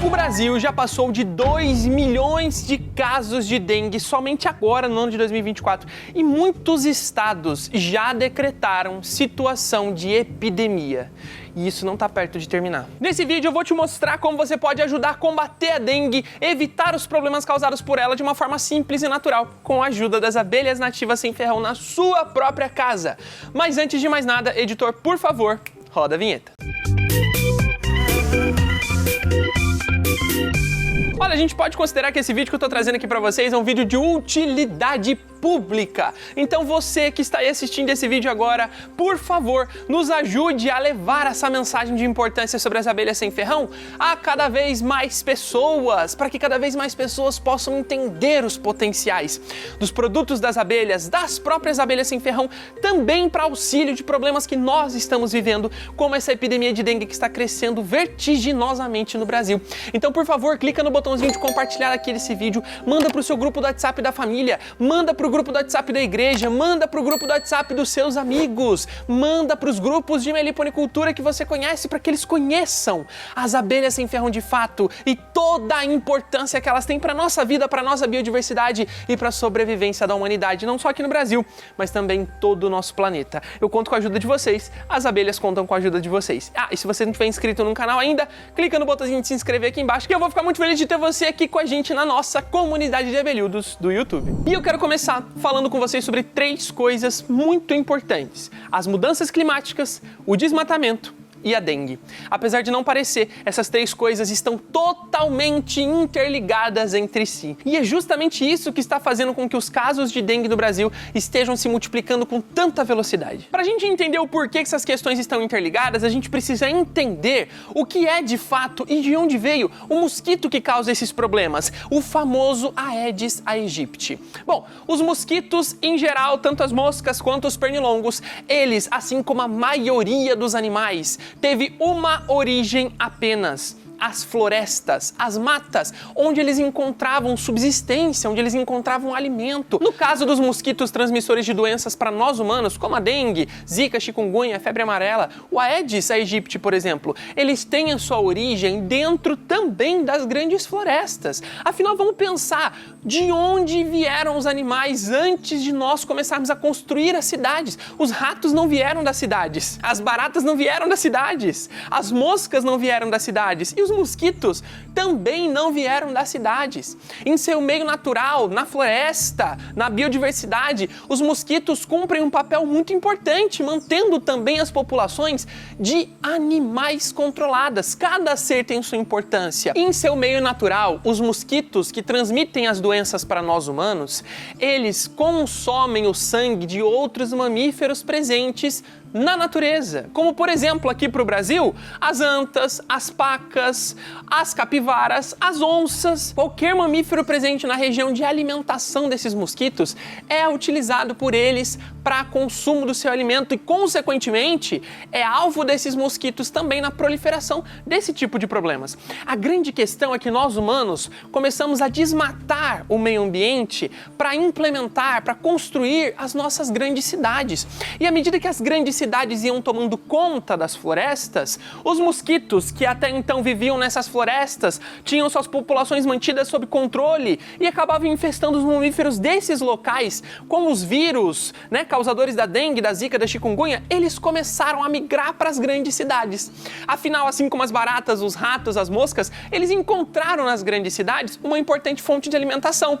O Brasil já passou de 2 milhões de casos de dengue somente agora, no ano de 2024. E muitos estados já decretaram situação de epidemia. E isso não está perto de terminar. Nesse vídeo eu vou te mostrar como você pode ajudar a combater a dengue, evitar os problemas causados por ela de uma forma simples e natural, com a ajuda das abelhas nativas sem ferrão na sua própria casa. Mas antes de mais nada, editor, por favor, roda a vinheta. Olha, a gente pode considerar que esse vídeo que eu tô trazendo aqui pra vocês é um vídeo de utilidade pública. Então você que está aí assistindo esse vídeo agora, por favor, nos ajude a levar essa mensagem de importância sobre as abelhas sem ferrão a cada vez mais pessoas, para que cada vez mais pessoas possam entender os potenciais dos produtos das abelhas, das próprias abelhas sem ferrão, também para auxílio de problemas que nós estamos vivendo, como essa epidemia de dengue que está crescendo vertiginosamente no Brasil. Então, por favor, clica no botãozinho de compartilhar aqui desse vídeo, manda pro seu grupo do WhatsApp da família, manda pro grupo do WhatsApp da igreja, manda pro grupo do WhatsApp dos seus amigos, manda pros grupos de meliponicultura que você conhece para que eles conheçam as abelhas sem ferrão de fato e toda a importância que elas têm para nossa vida, para nossa biodiversidade e para a sobrevivência da humanidade, não só aqui no Brasil, mas também em todo o nosso planeta. Eu conto com a ajuda de vocês, as abelhas contam com a ajuda de vocês. Ah, e se você não estiver inscrito no canal ainda, clica no botãozinho de se inscrever aqui embaixo que eu vou ficar muito feliz de ter você aqui com a gente na nossa comunidade de abelhudos do YouTube. E eu quero começar falando com vocês sobre 3 coisas muito importantes: as mudanças climáticas, o desmatamento e a dengue. Apesar de não parecer, essas 3 coisas estão totalmente interligadas entre si. E é justamente isso que está fazendo com que os casos de dengue no Brasil estejam se multiplicando com tanta velocidade. Para a gente entender o porquê que essas questões estão interligadas, a gente precisa entender o que é de fato e de onde veio o mosquito que causa esses problemas, o famoso Aedes aegypti. Bom, os mosquitos em geral, tanto as moscas quanto os pernilongos, eles, assim como a maioria dos animais, teve uma origem apenas: as florestas, as matas, onde eles encontravam subsistência, onde eles encontravam alimento. No caso dos mosquitos transmissores de doenças para nós humanos, como a dengue, zika, chikungunya, febre amarela, o Aedes aegypti, por exemplo, eles têm a sua origem dentro também das grandes florestas. Afinal, vamos pensar de onde vieram os animais antes de nós começarmos a construir as cidades. Os ratos não vieram das cidades, as baratas não vieram das cidades, as moscas não vieram das cidades e os mosquitos também não vieram das cidades. Em seu meio natural, na floresta, na biodiversidade, os mosquitos cumprem um papel muito importante, mantendo também as populações de animais controladas. Cada ser tem sua importância. Em seu meio natural, os mosquitos que transmitem as doenças para nós humanos, eles consomem o sangue de outros mamíferos presentes na natureza, como por exemplo aqui para o Brasil, as antas, as pacas, as capivaras, as onças. Qualquer mamífero presente na região de alimentação desses mosquitos é utilizado por eles para consumo do seu alimento e, consequentemente, é alvo desses mosquitos também na proliferação desse tipo de problemas. A grande questão é que nós humanos começamos a desmatar o meio ambiente para implementar, para construir as nossas grandes cidades. E à medida que as grandes cidades iam tomando conta das florestas, os mosquitos que até então viviam nessas florestas tinham suas populações mantidas sob controle e acabavam infestando os mamíferos desses locais, como os vírus, causadores da dengue, da zika, da chikungunya. Eles começaram a migrar para as grandes cidades. Afinal, assim como as baratas, os ratos, as moscas, eles encontraram nas grandes cidades uma importante fonte de alimentação.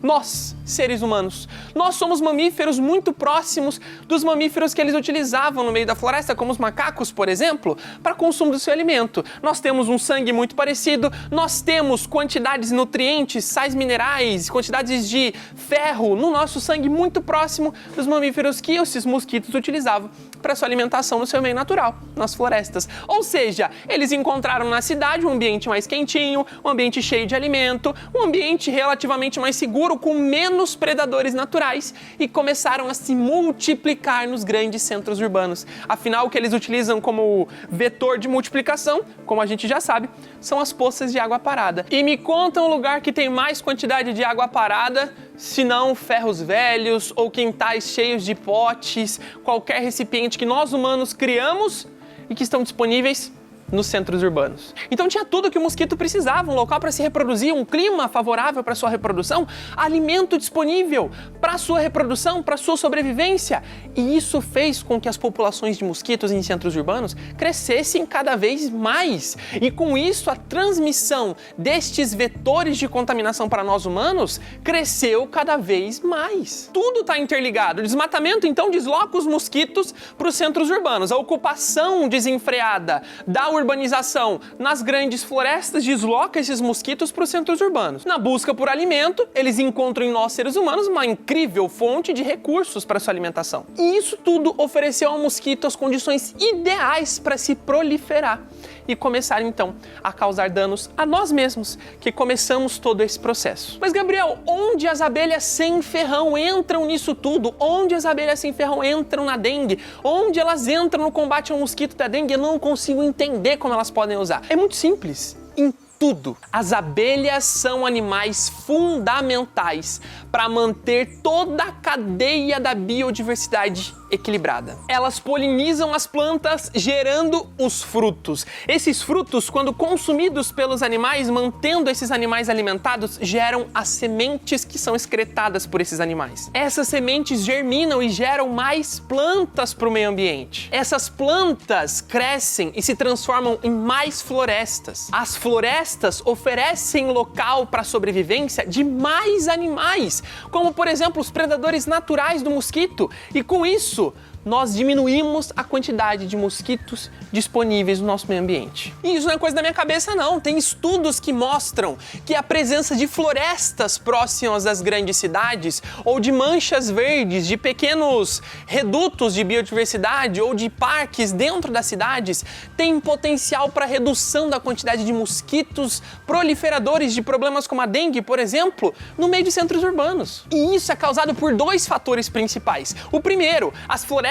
Nós, seres humanos, nós somos mamíferos muito próximos dos mamíferos que eles utilizavam no meio da floresta, como os macacos, por exemplo, para consumo do seu alimento. Nós temos um sangue muito parecido, nós temos quantidades de nutrientes, sais minerais, quantidades de ferro no nosso sangue muito próximo dos mamíferos que esses mosquitos utilizavam para sua alimentação no seu meio natural, nas florestas. Ou seja, eles encontraram na cidade um ambiente mais quentinho, um ambiente cheio de alimento, um ambiente relativamente mais seguro, com menos predadores naturais, e começaram a se multiplicar nos grandes centros urbanos. Afinal, o que eles utilizam como vetor de multiplicação, como a gente já sabe, são as poças de água parada. E me conta um lugar que tem mais quantidade de água parada, se não ferros velhos ou quintais cheios de potes, qualquer recipiente que nós humanos criamos e que estão disponíveis nos centros urbanos. Então tinha tudo que o mosquito precisava, um local para se reproduzir, um clima favorável para sua reprodução, alimento disponível para sua reprodução, para sua sobrevivência. E isso fez com que as populações de mosquitos em centros urbanos crescessem cada vez mais. E com isso a transmissão destes vetores de contaminação para nós humanos cresceu cada vez mais. Tudo está interligado. O desmatamento então desloca os mosquitos para os centros urbanos. A ocupação desenfreada da urbanização nas grandes florestas desloca esses mosquitos para os centros urbanos. Na busca por alimento, eles encontram em nós seres humanos uma incrível fonte de recursos para sua alimentação. E isso tudo ofereceu ao mosquito as condições ideais para se proliferar e começar então a causar danos a nós mesmos, que começamos todo esse processo. Mas Gabriel, onde as abelhas sem ferrão entram nisso tudo? Onde as abelhas sem ferrão entram na dengue? Onde elas entram no combate ao mosquito da dengue? Eu não consigo entender como elas podem usar. É muito simples. Em tudo. As abelhas são animais fundamentais para manter toda a cadeia da biodiversidade equilibrada. Elas polinizam as plantas, gerando os frutos. Esses frutos, quando consumidos pelos animais, mantendo esses animais alimentados, geram as sementes que são excretadas por esses animais. Essas sementes germinam e geram mais plantas para o meio ambiente. Essas plantas crescem e se transformam em mais florestas. As florestas oferecem local para a sobrevivência de mais animais, como por exemplo os predadores naturais do mosquito, e com isso nós diminuímos a quantidade de mosquitos disponíveis no nosso meio ambiente. E isso não é coisa da minha cabeça não, tem estudos que mostram que a presença de florestas próximas às grandes cidades ou de manchas verdes, de pequenos redutos de biodiversidade ou de parques dentro das cidades tem potencial para redução da quantidade de mosquitos proliferadores de problemas como a dengue, por exemplo, no meio de centros urbanos. E isso é causado por dois fatores principais. O primeiro, as florestas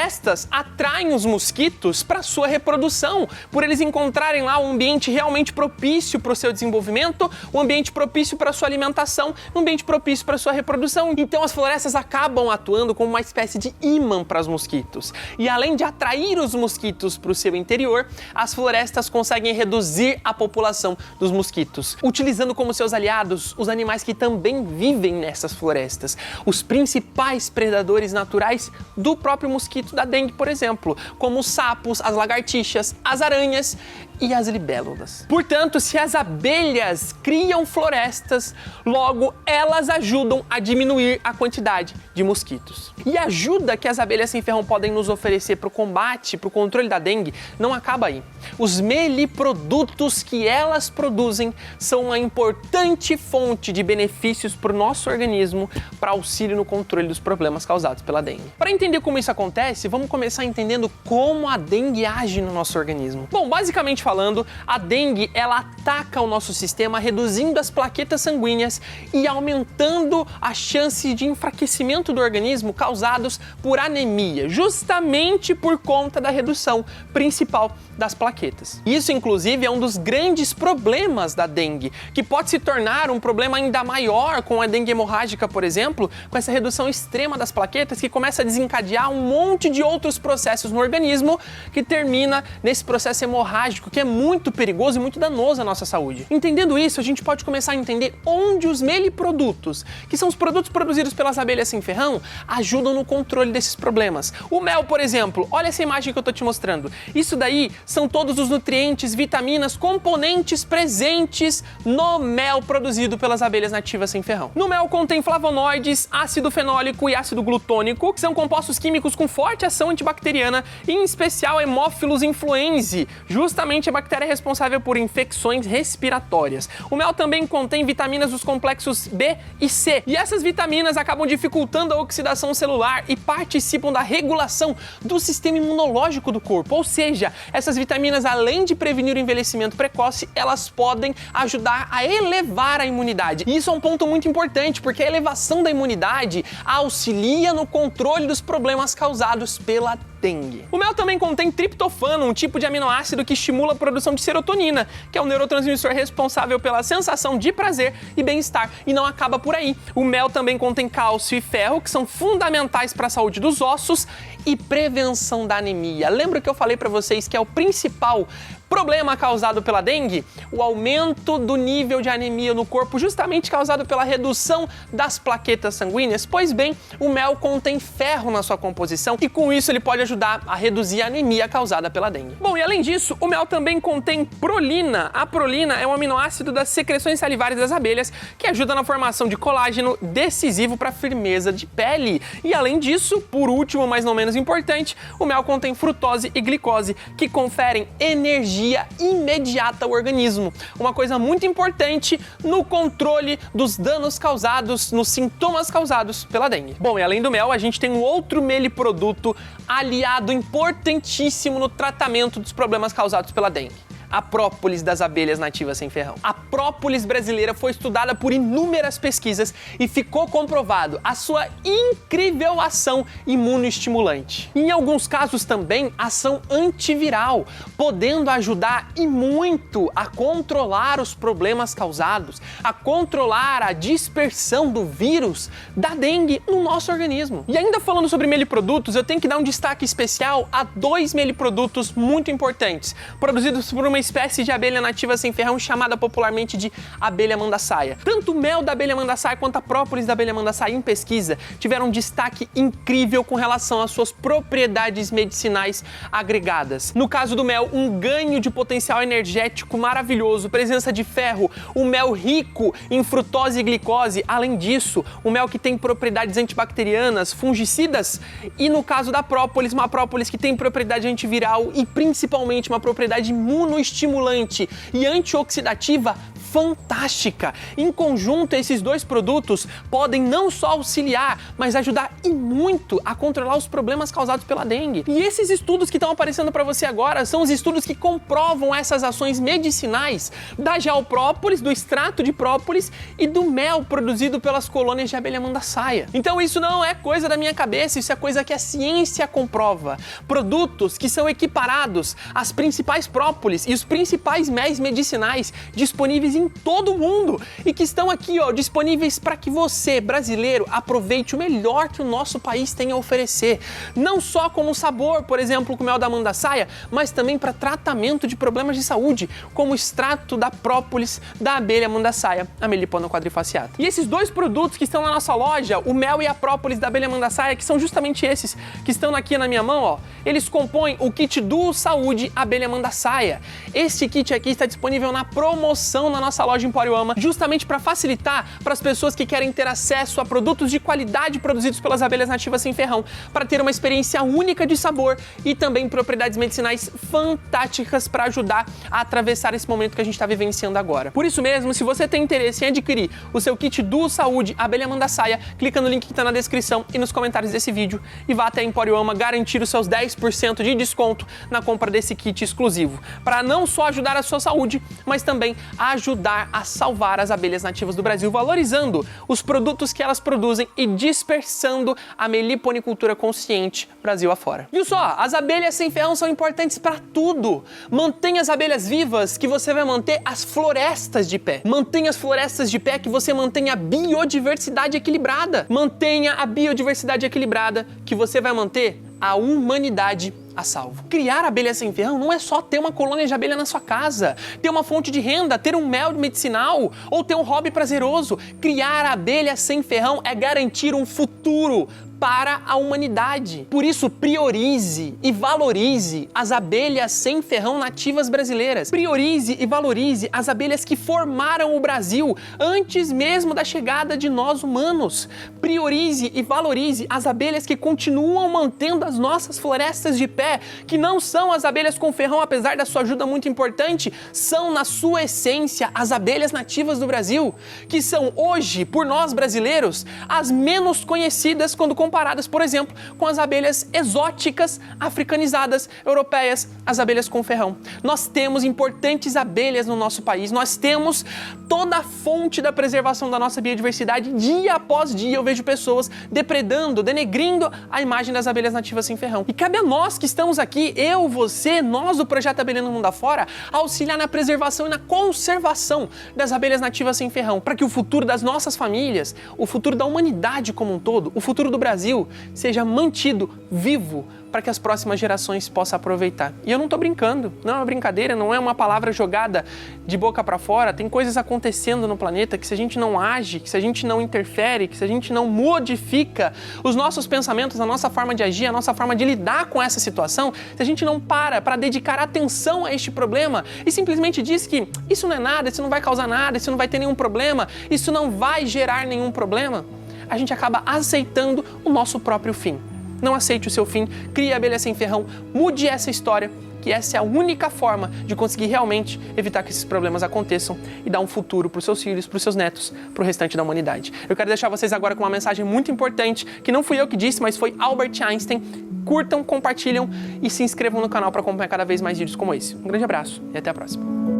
atraem os mosquitos para sua reprodução, por eles encontrarem lá um ambiente realmente propício para o seu desenvolvimento, um ambiente propício para a sua alimentação, um ambiente propício para a sua reprodução. Então as florestas acabam atuando como uma espécie de ímã para os mosquitos. E além de atrair os mosquitos para o seu interior, as florestas conseguem reduzir a população dos mosquitos, utilizando como seus aliados os animais que também vivem nessas florestas, os principais predadores naturais do próprio mosquito da dengue, por exemplo, como os sapos, as lagartixas, as aranhas e as libélulas. Portanto, se as abelhas criam florestas, logo elas ajudam a diminuir a quantidade de mosquitos. E a ajuda que as abelhas sem ferrão podem nos oferecer para o combate, para o controle da dengue, não acaba aí. Os meliprodutos que elas produzem são uma importante fonte de benefícios para o nosso organismo para auxílio no controle dos problemas causados pela dengue. Para entender como isso acontece, vamos começar entendendo como a dengue age no nosso organismo. Bom, basicamente falando, a dengue ela ataca o nosso sistema reduzindo as plaquetas sanguíneas e aumentando a chance de enfraquecimento do organismo causados por anemia, justamente por conta da redução principal das plaquetas. Isso, inclusive, é um dos grandes problemas da dengue, que pode se tornar um problema ainda maior com a dengue hemorrágica, por exemplo, com essa redução extrema das plaquetas que começa a desencadear um monte de outros processos no organismo que termina nesse processo hemorrágico, que é muito perigoso e muito danoso à nossa saúde. Entendendo isso, a gente pode começar a entender onde os meliprodutos, que são os produtos produzidos pelas abelhas sem ferrão, ajudam no controle desses problemas. O mel, por exemplo, olha essa imagem que eu tô te mostrando. Isso daí são todos os nutrientes, vitaminas, componentes presentes no mel produzido pelas abelhas nativas sem ferrão. No mel contém flavonoides, ácido fenólico e ácido glutônico, que são compostos químicos com forte ação antibacteriana, e em especial Haemophilus influenzae, justamente a bactéria responsável por infecções respiratórias. O mel também contém vitaminas dos complexos B e C, e essas vitaminas acabam dificultando a oxidação celular e participam da regulação do sistema imunológico do corpo, ou seja, essas vitaminas, além de prevenir o envelhecimento precoce, elas podem ajudar a elevar a imunidade. E isso é um ponto muito importante, porque a elevação da imunidade auxilia no controle dos problemas causados pela dengue. O mel também contém triptofano, um tipo de aminoácido que estimula a produção de serotonina, que é o neurotransmissor responsável pela sensação de prazer e bem-estar. E não acaba por aí. O mel também contém cálcio e ferro, que são fundamentais para a saúde dos ossos e prevenção da anemia. Lembra que eu falei para vocês que é o principal problema causado pela dengue? O aumento do nível de anemia no corpo, justamente causado pela redução das plaquetas sanguíneas? Pois bem, o mel contém ferro na sua composição e com isso ele pode ajudar a reduzir a anemia causada pela dengue. Bom, e além disso, o mel também contém prolina. A prolina é um aminoácido das secreções salivares das abelhas que ajuda na formação de colágeno, decisivo para a firmeza de pele. E além disso, por último, mas não menos importante, o mel contém frutose e glicose, que conferem energia imediata ao organismo. Uma coisa muito importante no controle dos danos causados, nos sintomas causados pela dengue. Bom, e além do mel, a gente tem um outro meliproduto aliado importantíssimo no tratamento dos problemas causados pela dengue: a própolis das abelhas nativas sem ferrão. A própolis brasileira foi estudada por inúmeras pesquisas e ficou comprovado a sua incrível ação imunoestimulante. Em alguns casos também ação antiviral, podendo ajudar e muito a controlar os problemas causados, a controlar a dispersão do vírus da dengue no nosso organismo. E ainda falando sobre meliprodutos, eu tenho que dar um destaque especial a 2 meliprodutos muito importantes, produzidos por uma espécie de abelha nativa sem ferrão chamada popularmente de abelha mandaçaia. Tanto o mel da abelha mandaçaia quanto a própolis da abelha mandaçaia em pesquisa tiveram um destaque incrível com relação às suas propriedades medicinais agregadas. No caso do mel, um ganho de potencial energético maravilhoso, presença de ferro, o mel rico em frutose e glicose, além disso, o mel que tem propriedades antibacterianas, fungicidas, e no caso da própolis, uma própolis que tem propriedade antiviral e principalmente uma propriedade imunoestimulante e antioxidativa fantástica. Em conjunto, esses 2 produtos podem não só auxiliar, mas ajudar e muito a controlar os problemas causados pela dengue. E esses estudos que estão aparecendo para você agora são os estudos que comprovam essas ações medicinais da geoprópolis, do extrato de própolis e do mel produzido pelas colônias de abelha mandaçaia. Então isso não é coisa da minha cabeça, isso é coisa que a ciência comprova. Produtos que são equiparados às principais própolis e os principais méis medicinais disponíveis em todo o mundo e que estão aqui, ó, disponíveis para que você, brasileiro, aproveite o melhor que o nosso país tem a oferecer. Não só como sabor, por exemplo, com o mel da mandaçaia, mas também para tratamento de problemas de saúde, como o extrato da própolis da abelha mandaçaia, a Melipona quadrifaciata. E esses 2 produtos que estão na nossa loja, o mel e a própolis da abelha mandaçaia, que são justamente esses que estão aqui na minha mão, ó, eles compõem o kit Duo Saúde Abelha Mandaçaia. Esse kit aqui está disponível na promoção na nossa loja Emporium, justamente para facilitar para as pessoas que querem ter acesso a produtos de qualidade produzidos pelas abelhas nativas sem ferrão, para ter uma experiência única de sabor e também propriedades medicinais fantásticas para ajudar a atravessar esse momento que a gente está vivenciando agora. Por isso mesmo, se você tem interesse em adquirir o seu kit Duo Saúde Abelha Mandaçaia, clica no link que está na descrição e nos comentários desse vídeo e vá até a Emporium garantir os seus 10% de desconto na compra desse kit exclusivo, para não só ajudar a sua saúde, mas também ajudar a salvar as abelhas nativas do Brasil, valorizando os produtos que elas produzem e dispersando a meliponicultura consciente Brasil afora. Viu só? As abelhas sem ferrão são importantes para tudo. Mantenha as abelhas vivas que você vai manter as florestas de pé. Mantenha as florestas de pé que você mantém a biodiversidade equilibrada. Mantenha a biodiversidade equilibrada que você vai manter a humanidade a salvo. Criar abelhas sem ferrão não é só ter uma colônia de abelha na sua casa, ter uma fonte de renda, ter um mel medicinal ou ter um hobby prazeroso. Criar abelhas sem ferrão é garantir um futuro para a humanidade. Por isso, priorize e valorize as abelhas sem ferrão nativas brasileiras. Priorize e valorize as abelhas que formaram o Brasil antes mesmo da chegada de nós humanos. Priorize e valorize as abelhas que continuam mantendo as nossas florestas de pé, que não são as abelhas com ferrão, apesar da sua ajuda muito importante, são na sua essência as abelhas nativas do Brasil, que são hoje, por nós brasileiros, as menos conhecidas quando comparadas, por exemplo, com as abelhas exóticas, africanizadas, europeias, as abelhas com ferrão. Nós temos importantes abelhas no nosso país, nós temos toda a fonte da preservação da nossa biodiversidade. Dia após dia eu vejo pessoas depredando, denegrindo a imagem das abelhas nativas sem ferrão. E cabe a nós que estamos aqui, eu, você, nós do Projeto Abelha no Mundo Afora, auxiliar na preservação e na conservação das abelhas nativas sem ferrão, para que o futuro das nossas famílias, o futuro da humanidade como um todo, o futuro do Brasil, seja mantido vivo para que as próximas gerações possam aproveitar. E eu não estou brincando, não é uma brincadeira, não é uma palavra jogada de boca para fora. Tem coisas acontecendo no planeta que, se a gente não age, que se a gente não interfere, que se a gente não modifica os nossos pensamentos, a nossa forma de agir, a nossa forma de lidar com essa situação, se a gente não para dedicar atenção a este problema e simplesmente diz que isso não é nada, isso não vai causar nada, isso não vai ter nenhum problema, isso não vai gerar nenhum problema, a gente acaba aceitando o nosso próprio fim. Não aceite o seu fim, crie a abelha sem ferrão, mude essa história, que essa é a única forma de conseguir realmente evitar que esses problemas aconteçam e dar um futuro para os seus filhos, para os seus netos, para o restante da humanidade. Eu quero deixar vocês agora com uma mensagem muito importante, que não fui eu que disse, mas foi Albert Einstein. Curtam, compartilham e se inscrevam no canal para acompanhar cada vez mais vídeos como esse. Um grande abraço e até a próxima.